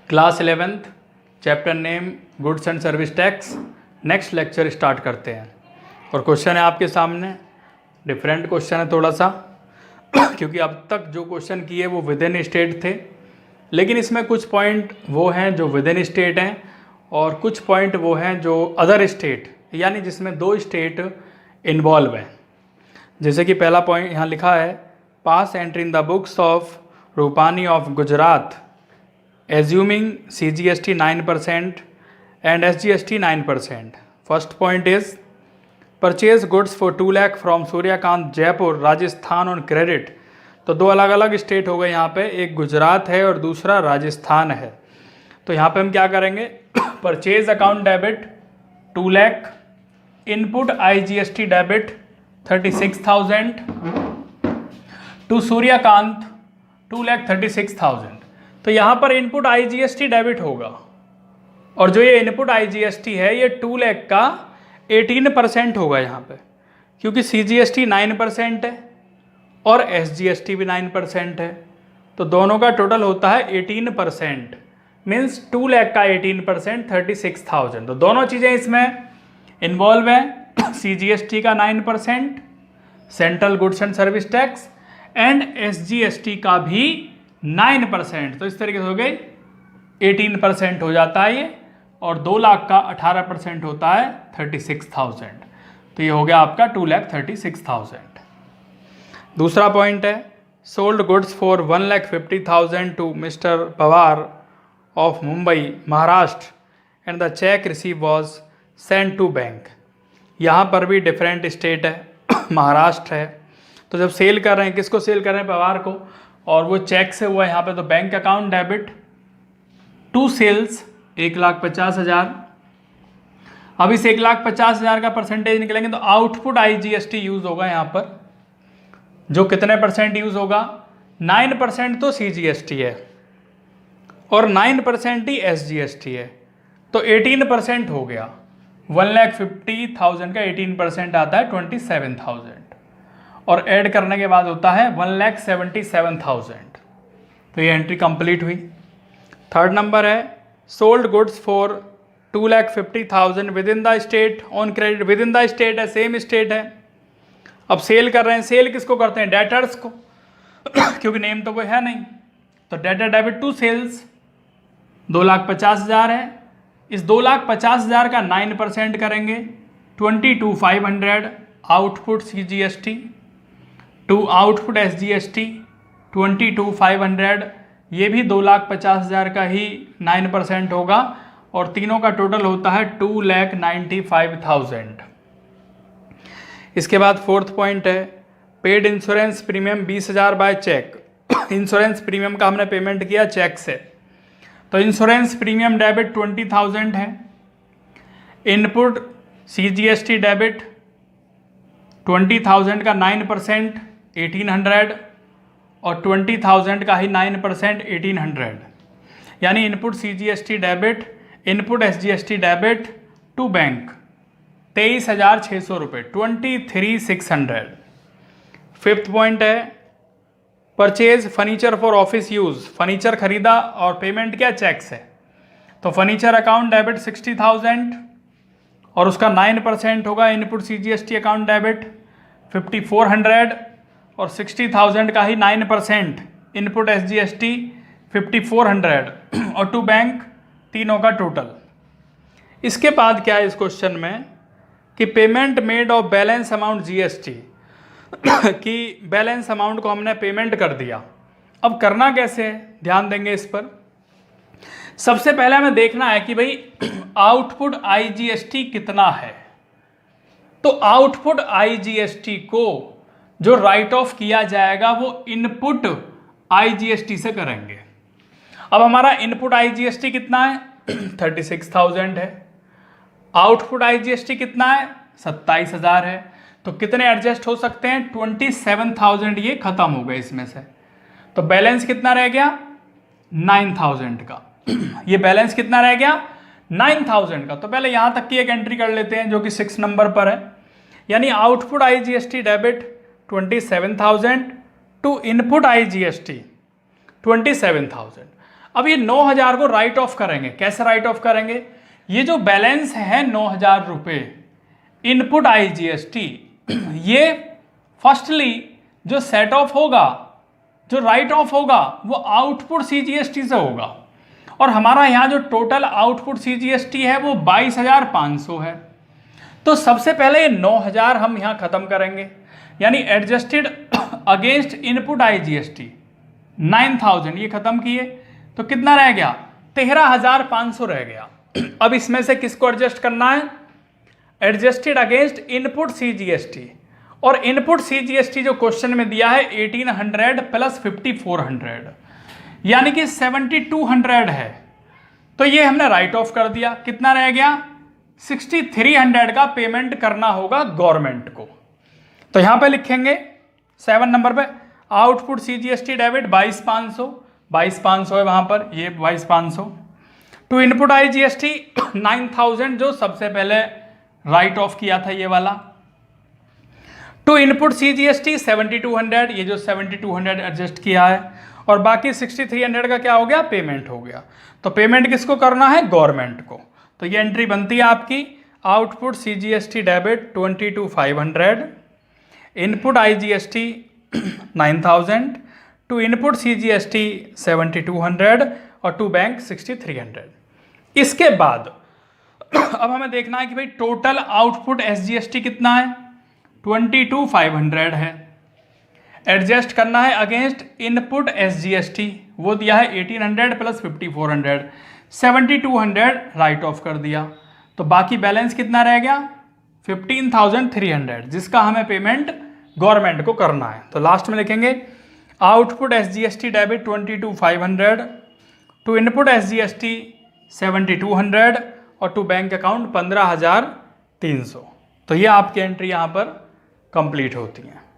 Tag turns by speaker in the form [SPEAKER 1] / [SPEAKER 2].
[SPEAKER 1] Class 11th chapter name goods and service tax. Next lecture start करते हैं। और question है आपके सामने, डिफरेंट क्वेश्चन है थोड़ा सा क्योंकि अब तक जो क्वेश्चन किए वो विद इन स्टेट थे, लेकिन इसमें कुछ पॉइंट वो हैं जो विद इन स्टेट हैं और कुछ पॉइंट वो हैं जो अदर स्टेट, यानी जिसमें दो स्टेट इन्वॉल्व हैं। जैसे कि पहला पॉइंट यहाँ लिखा है, pass entry in the books of Rupani of Gujarat assuming CGST 9% and SGST 9%. First point is purchase goods for 2 lakh from Suryakant Jaipur Rajasthan on credit। तो दो अलग अलग स्टेट हो गए यहाँ पे, एक गुजरात है और दूसरा राजस्थान है। तो यहाँ पे हम क्या करेंगे, purchase account debit 2 lakh, input IGST debit 36,000 to Suryakant 2,36,000। तो यहाँ पर इनपुट IGST डेबिट होगा और जो ये इनपुट IGST है ये 2 लाख का 18% होगा यहाँ पे, क्योंकि CGST 9% है और SGST भी 9% है। तो दोनों का टोटल होता है 18%, मीन्स 2 लाख का 18% 36,000। तो दोनों चीज़ें इसमें इन्वॉल्व हैं, CGST का 9% central goods and service tax and SGST का भी 9%। तो इस तरीके से हो गई 18% हो जाता है ये, और 2 लाख का 18% होता है 36,000। तो ये हो गया आपका 2,36,000। दूसरा पॉइंट है, sold goods for 1,50,000 to mister Pawar of Mumbai Maharashtra and the cheque receive was send to bank. यहाँ पर भी डिफरेंट स्टेट है, महाराष्ट्र है। तो जब सेल कर रहे हैं, किसको सेल कर रहे हैं, पवार को, और वो चेक से हुआ यहाँ पे, तो bank account debit to sales 1,50,000। अब इस 1,50,000 का परसेंटेज निकलेंगे तो आउटपुट IGST यूज होगा यहाँ पर, जो कितने परसेंट यूज होगा, 9% तो CGST है और 9% ही SGST है। तो 18% हो गया, 1,50,000 का 18% आता है 27,000 और ऐड करने के बाद होता है 1,77,000। तो ये एंट्री कंप्लीट हुई। थर्ड नंबर है, sold goods for 2,50,000 with in the state on credit. With in the state है, सेम स्टेट है। अब सेल कर रहे हैं, सेल किसको करते हैं, डेटर्स को क्योंकि नेम तो कोई है नहीं। तो डेटर डेबिट टू सेल्स 2,50,000 है। इस 2,50,000 का 9% करेंगे 22,500 output CGST to output SGST 22,500, ये भी 2,50,000 का ही 9% होगा और तीनों का टोटल होता है 2,95,000। इसके बाद फोर्थ पॉइंट है, paid insurance premium 20,000 by cheque. Insurance premium का हमने पेमेंट किया चेक से, तो इंश्योरेंस प्रीमियम डेबिट 20,000 है, इनपुट CGST डेबिट 20,000 का 9% 1,800 और 20,000 का ही 9% 1,800, यानी input CGST debit, input SGST debit to bank 23,600 रुपये 23,600। फिफ्थ पॉइंट है, purchase furniture for office use. Furniture खरीदा और पेमेंट किया चेक से, तो फर्नीचर अकाउंट डेबिट 60,000 और उसका 9% होगा इनपुट CGST अकाउंट डेबिट 5,400 और 60,000 का ही 9% इनपुट SGST 5,400 और टू बैंक, तीनों का टोटल। इसके बाद क्या है इस क्वेश्चन में कि payment made of balance amount GST कि बैलेंस अमाउंट को हमने पेमेंट कर दिया। अब करना कैसे है, ध्यान देंगे इस पर। सबसे पहले हमें देखना है कि भाई आउटपुट IGST कितना है। तो आउटपुट IGST को जो राइट ऑफ किया जाएगा वो इनपुट IGST से करेंगे। अब हमारा इनपुट IGST कितना है 36,000 है, आउटपुट IGST कितना है 27,000 है। तो कितने एडजस्ट हो सकते हैं, 27,000 ये खत्म हो गए इसमें से। तो बैलेंस कितना रह गया 9,000 का ये बैलेंस कितना रह गया 9,000 का। तो पहले यहां तक की एक एंट्री कर लेते हैं जो कि 6 नंबर पर है, यानी output IGST debit 27,000 to input IGST 27,000। अब ये 9,000 को राइट ऑफ करेंगे। कैसे राइट ऑफ करेंगे? ये जो बैलेंस है 9,000 रुपये इनपुट IGST, ये फर्स्टली जो सेट ऑफ होगा, जो राइट ऑफ होगा, वो आउटपुट CGST से होगा। और हमारा यहाँ जो टोटल आउटपुट CGST है वो 22,500 है। तो सबसे पहले ये 9,000 हम यहाँ ख़त्म करेंगे, यानी एडजस्टेड अगेंस्ट इनपुट IGST 9,000 ये ख़त्म किए, तो कितना रह गया? 13,500 रह गया। अब इसमें से किसको एडजस्ट करना है? एडजस्टेड अगेंस्ट इनपुट CGST, और इनपुट CGST जो क्वेश्चन में दिया है 1800 प्लस 5400, यानी कि 7200 है। तो ये हमने राइट ऑफ कर दिया। कितना रह गया? 6300 का पेमेंट करना होगा गवर्नमेंट को। तो यहां पे लिखेंगे 7 नंबर पे आउटपुट CGST डेबिट 22,500 है वहां पर, ये 22,500 टू इनपुट IGST 9,000 जो सबसे पहले राइट ऑफ किया था ये वाला, टू इनपुट CGST 7200, ये जो 7200 एडजस्ट किया है, और बाकी 6300 का क्या हो गया? पेमेंट हो गया। तो पेमेंट किसको करना है? गवर्नमेंट को। तो ये एंट्री बनती है आपकी output CGST debit 22,500, input IGST 9,000, to input CGST 7,200 और टू बैंक 6,300। इसके बाद अब हमें देखना है कि भाई टोटल आउटपुट SGST कितना है? 22,500 है। एडजस्ट करना है अगेंस्ट इनपुट SGST, वो दिया है 1800 प्लस 5400, 7200 राइट ऑफ कर दिया। तो बाकी बैलेंस कितना रह गया? 15,300, जिसका हमें पेमेंट गवर्नमेंट को करना है। तो लास्ट में लिखेंगे output SGST debit 22,500, to input SGST 7,200 और टू बैंक अकाउंट 15,300। तो ये आपकी एंट्री यहाँ पर कंप्लीट होती है।